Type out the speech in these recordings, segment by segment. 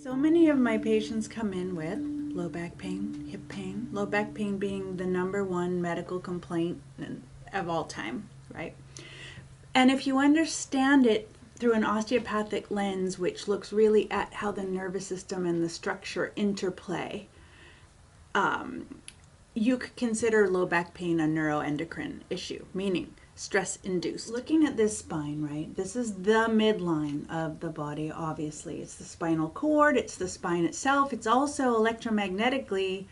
So many of my patients come in with low back pain, hip pain, low back pain being the #1 medical complaint of all time, right? And if you understand it through an osteopathic lens, which looks really at how the nervous system and the structure interplay, you could consider low back pain a neuroendocrine issue, meaning stress-induced. Looking at this spine, right, this is the midline of the body, obviously. It's the spinal cord, it's the spine itself. It's also electromagnetically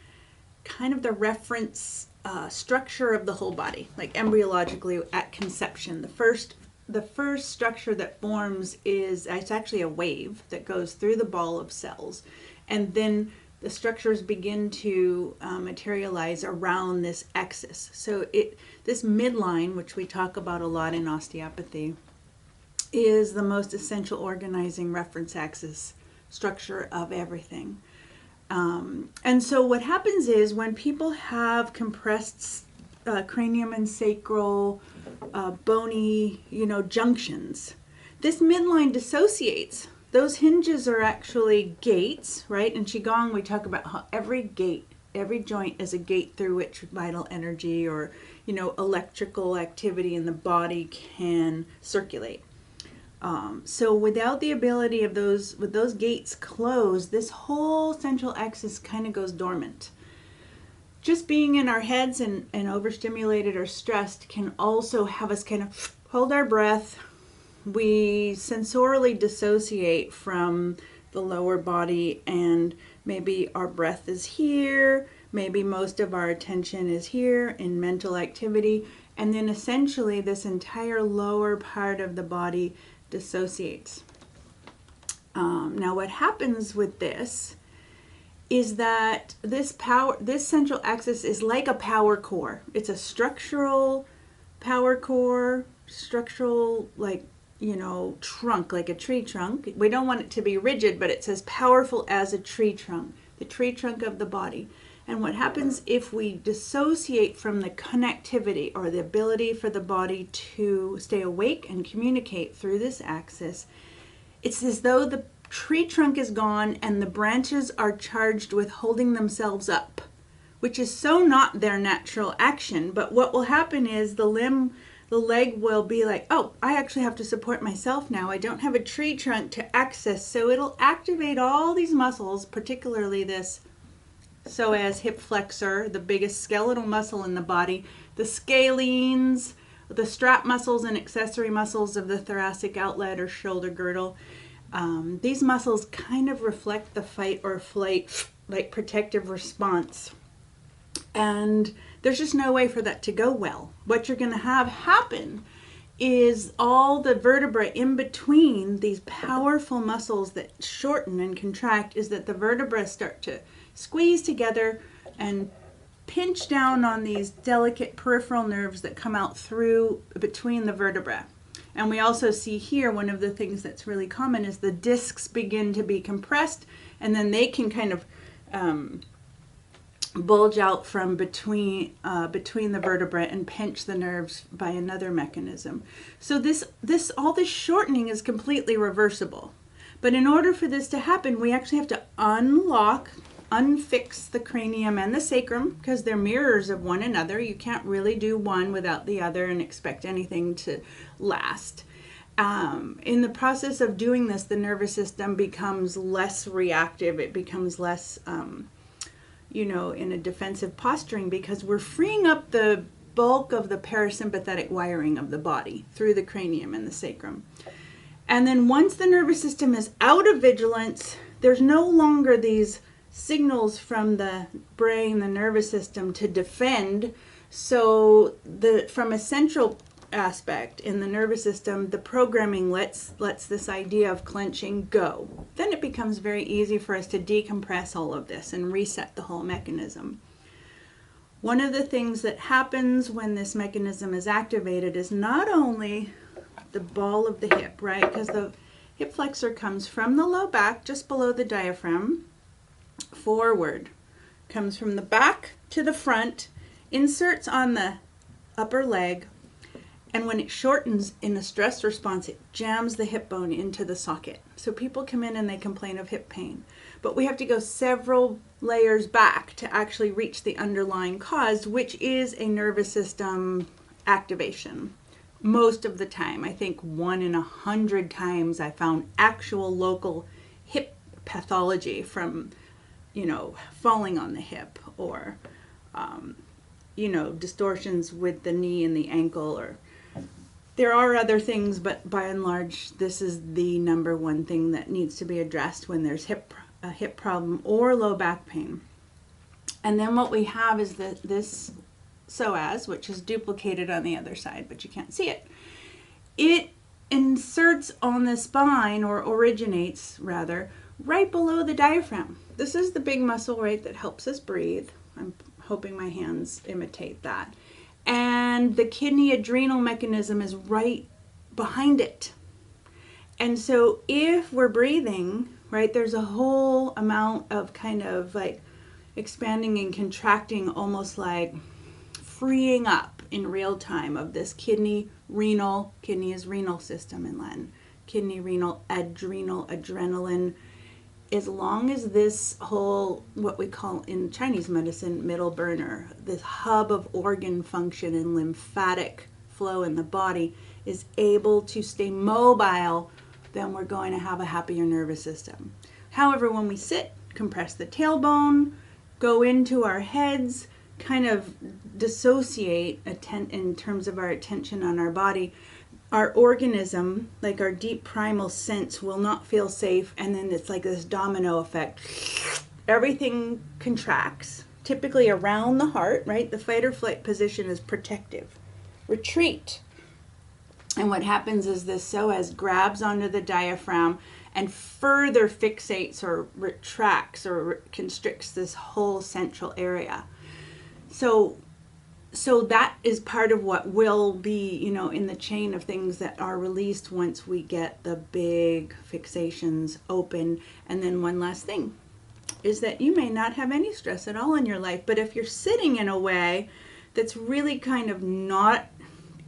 kind of the reference structure of the whole body, like embryologically at conception. The first structure that forms is, it's actually a wave that goes through the ball of cells, and then the structures begin to materialize around this axis. So this midline, which we talk about a lot in osteopathy, is the most essential organizing reference axis structure of everything. And so what happens is when people have compressed cranium and sacral bony, junctions, this midline dissociates. Those hinges are actually gates, right? In Qigong, we talk about how every joint is a gate through which vital energy or, electrical activity in the body can circulate. So without the ability of with those gates closed, this whole central axis kind of goes dormant. Just being in our heads and overstimulated or stressed can also have us kind of hold our breath. We sensorily dissociate from the lower body, and maybe our breath is here, maybe most of our attention is here in mental activity, and then essentially this entire lower part of the body dissociates. Now what happens with this is that this central axis is like a power core. It's a structural power core, trunk, like a tree trunk. We don't want it to be rigid, but it's as powerful as a tree trunk, the tree trunk of the body. And what happens if we dissociate from the connectivity or the ability for the body to stay awake and communicate through this axis, it's as though the tree trunk is gone and the branches are charged with holding themselves up, which is so not their natural action. But what will happen is the leg will be like, oh, I actually have to support myself now. I don't have a tree trunk to access. So it'll activate all these muscles, particularly this psoas hip flexor, the biggest skeletal muscle in the body, the scalenes, the strap muscles and accessory muscles of the thoracic outlet or shoulder girdle. These muscles kind of reflect the fight or flight, like protective response. And there's just no way for that to go well. What you're going to have happen is all the vertebrae in between these powerful muscles that shorten and contract, is that the vertebrae start to squeeze together and pinch down on these delicate peripheral nerves that come out through between the vertebrae. And we also see here, one of the things that's really common is the discs begin to be compressed, and then they can kind of bulge out from between the vertebrae and pinch the nerves by another mechanism. So all this shortening is completely reversible. But in order for this to happen, we actually have to unfix the cranium and the sacrum, because they're mirrors of one another. You can't really do one without the other and expect anything to last. In the process of doing this, the nervous system becomes less reactive. It becomes less in a defensive posturing, because we're freeing up the bulk of the parasympathetic wiring of the body through the cranium and the sacrum. And then once the nervous system is out of vigilance, there's no longer these signals from the brain, the nervous system, to defend. So from a central aspect in the nervous system, the programming lets this idea of clenching go. Then it becomes very easy for us to decompress all of this and reset the whole mechanism. One of the things that happens when this mechanism is activated is not only the ball of the hip, right? Because the hip flexor comes from the low back, just below the diaphragm, forward, comes from the back to the front, inserts on the upper leg, And when it shortens in a stress response, it jams the hip bone into the socket. So people come in and they complain of hip pain. But we have to go several layers back to actually reach the underlying cause, which is a nervous system activation. Most of the time, I think 1 in 100 times, I found actual local hip pathology from, falling on the hip, or, distortions with the knee and the ankle, or there are other things, but by and large, this is the number one thing that needs to be addressed when there's a hip problem or low back pain. And then what we have is this psoas, which is duplicated on the other side, but you can't see it. It inserts on the spine, or originates rather, right below the diaphragm. This is the big muscle, right, that helps us breathe. I'm hoping my hands imitate that. And the kidney adrenal mechanism is right behind it. And so if we're breathing, right, there's a whole amount of kind of like expanding and contracting, almost like freeing up in real time of this kidney is renal system in Latin, kidney, renal, adrenal, adrenaline. As long as this whole, what we call in Chinese medicine, middle burner, this hub of organ function and lymphatic flow in the body is able to stay mobile, then we're going to have a happier nervous system. However, when we sit, compress the tailbone, go into our heads, kind of dissociate in terms of our attention on our body, our organism, like our deep primal sense, will not feel safe, and then it's like this domino effect. Everything contracts, typically around the heart, right? The fight or flight position is protective. Retreat. And what happens is this psoas grabs onto the diaphragm and further fixates or retracts or constricts this whole central area. So that is part of what will be, in the chain of things that are released once we get the big fixations open. And then one last thing is that you may not have any stress at all in your life, but if you're sitting in a way that's really kind of not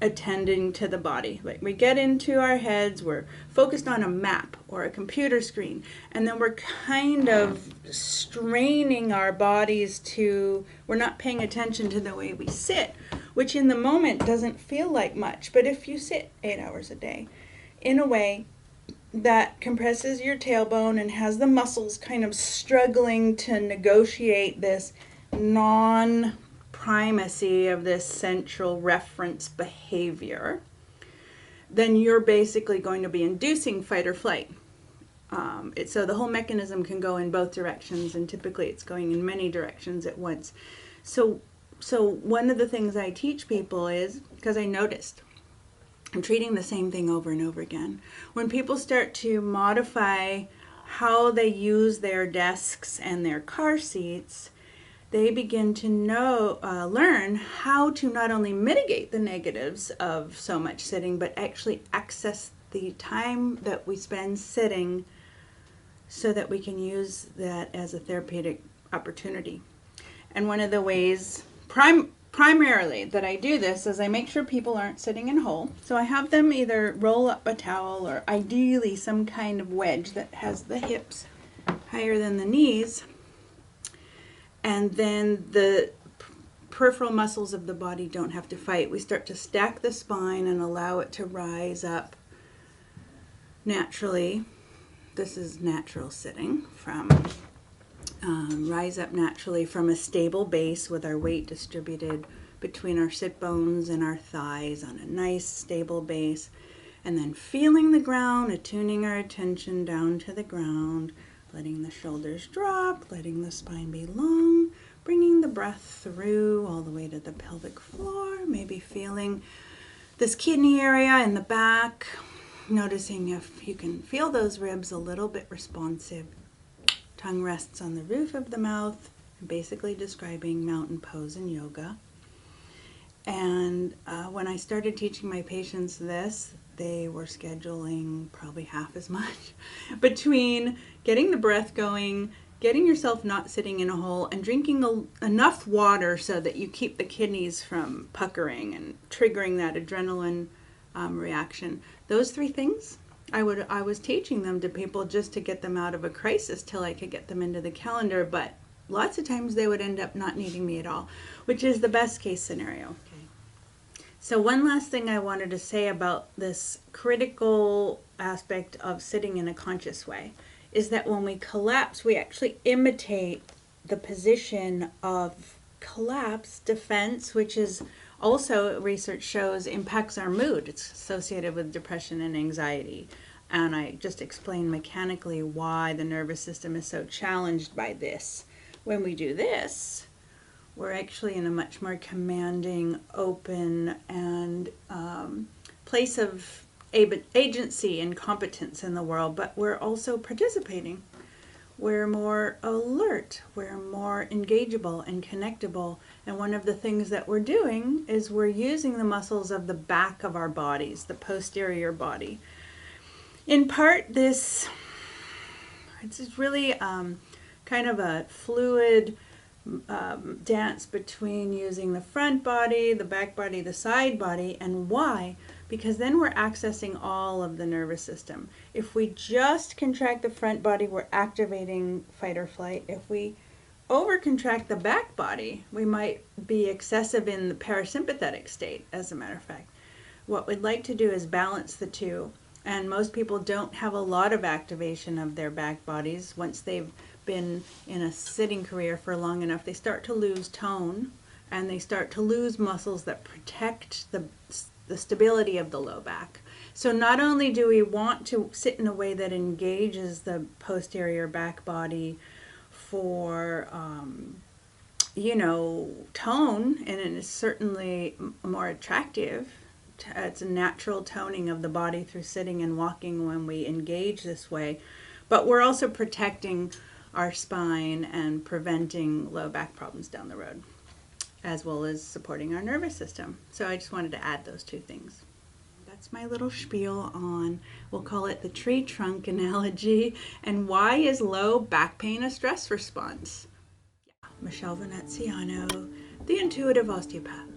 attending to the body, like we get into our heads, we're focused on a map or a computer screen, and then we're kind of straining our bodies we're not paying attention to the way we sit, which in the moment doesn't feel like much. But if you sit 8 hours a day in a way that compresses your tailbone and has the muscles kind of struggling to negotiate this primacy of this central reference behavior, then you're basically going to be inducing fight or flight. So the whole mechanism can go in both directions, and typically it's going in many directions at once. So one of the things I teach people is, because I noticed I'm treating the same thing over and over again, when people start to modify how they use their desks and their car seats, they begin to learn how to not only mitigate the negatives of so much sitting, but actually access the time that we spend sitting so that we can use that as a therapeutic opportunity. And one of the ways, primarily, that I do this is I make sure people aren't sitting in hole. So I have them either roll up a towel, or ideally some kind of wedge that has the hips higher than the knees. And then the peripheral muscles of the body don't have to fight. We start to stack the spine and allow it to rise up naturally. This is natural sitting, rise up naturally from a stable base with our weight distributed between our sit bones and our thighs on a nice stable base. And then feeling the ground, attuning our attention down to the ground, letting the shoulders drop, letting the spine be long, bringing the breath through all the way to the pelvic floor, maybe feeling this kidney area in the back, noticing if you can feel those ribs a little bit responsive. Tongue rests on the roof of the mouth, basically describing mountain pose in yoga. And when I started teaching my patients this, they were scheduling probably half as much between getting the breath going, getting yourself not sitting in a hole and drinking enough water so that you keep the kidneys from puckering and triggering that adrenaline reaction. Those three things I was teaching them to people just to get them out of a crisis till I could get them into the calendar, but lots of times they would end up not needing me at all, which is the best case scenario. Okay. So one last thing I wanted to say about this critical aspect of sitting in a conscious way is that when we collapse, we actually imitate the position of collapse defense, which is also, research shows, impacts our mood. It's associated with depression and anxiety. And I just explained mechanically why the nervous system is so challenged by this. When we do this, we're actually in a much more commanding, open, and place of agency and competence in the world, but we're also participating. We're more alert, we're more engageable and connectable, and one of the things that we're doing is we're using the muscles of the back of our bodies, the posterior body. In part, it's really kind of a fluid dance between using the front body, the back body, the side body. And why? Because then we're accessing all of the nervous system. If we just contract the front body, we're activating fight or flight. If we overcontract the back body, we might be excessive in the parasympathetic state, as a matter of fact. What we'd like to do is balance the two. And most people don't have a lot of activation of their back bodies. Once they've been in a sitting career for long enough, they start to lose tone and they start to lose muscles that protect the stability of the low back. So not only do we want to sit in a way that engages the posterior back body for tone, and it is certainly more attractive. It's a natural toning of the body through sitting and walking when we engage this way, but we're also protecting our spine and preventing low back problems down the road, as well as supporting our nervous system. So I just wanted to add those two things. That's my little spiel on, we'll call it the tree trunk analogy, and why is low back pain a stress response? Michelle Veneziano, the intuitive osteopath.